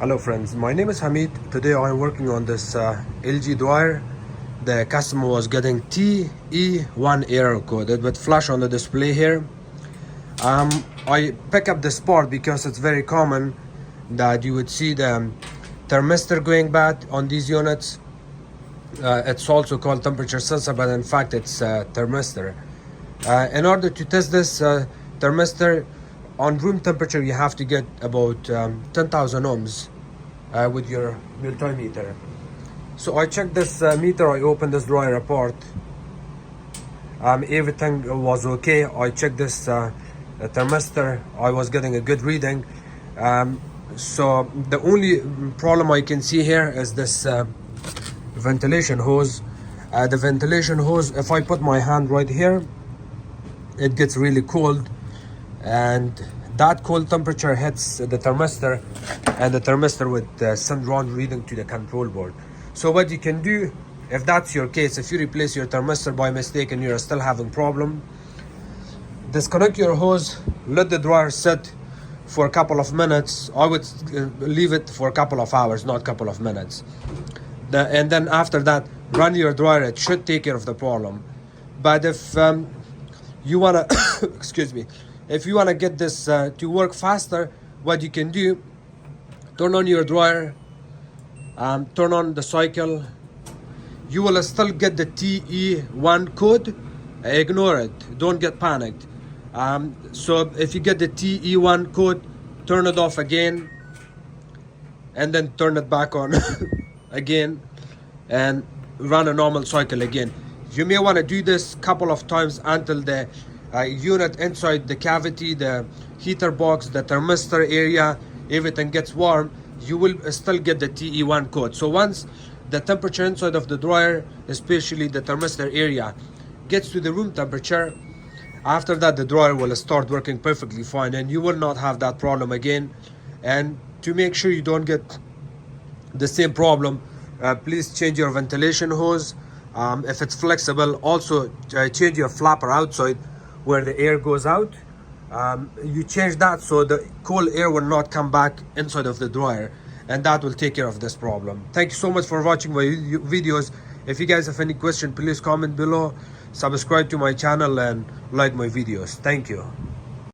Hello friends, my name is Hamid. Today I'm working on this LG dryer. The customer was getting te1 error code. It would flash on the display here. I pick up this part because it's very common that you would see the thermistor going bad on these units. It's also called temperature sensor, but in fact it's thermistor. In order to test this thermistor on room temperature, you have to get about 10,000 ohms with your multimeter. So I checked this meter. I opened this dryer apart. Everything was okay. I checked this thermistor. I was getting a good reading. So the only problem I can see here is this ventilation hose. The ventilation hose, if I put my hand right here, it gets really cold, and that cold temperature hits the thermistor, and the thermistor would send wrong reading to the control board. So what you can do, if that's your case, if you replace your thermistor by mistake and you're still having problem, disconnect your hose, let the dryer sit for a couple of minutes. I would leave it for a couple of hours, not a couple of minutes. And then after that, run your dryer. It should take care of the problem. But if you wanna excuse me, if you wanna get this to work faster, what you can do, turn on your dryer, turn on the cycle. You will still get the te1 code. Ignore it, don't get panicked. So if you get the te1 code, turn it off again and then turn it back on again and run a normal cycle again. You may want to do this a couple of times until the unit inside the cavity, the heater box, the thermistor area, everything gets warm. You will still get the te1 code. So once the temperature inside of the dryer, especially the thermistor area, gets to the room temperature, after that the dryer will start working perfectly fine, and you will not have that problem again. And to make sure you don't get the same problem, please change your ventilation hose. If it's flexible, also change your flapper outside where the air goes out. You change that so the cold air will not come back inside of the dryer, and that will take care of this problem. Thank you so much for watching my videos. If you guys have any question, please comment below, subscribe to my channel and like my videos. Thank you.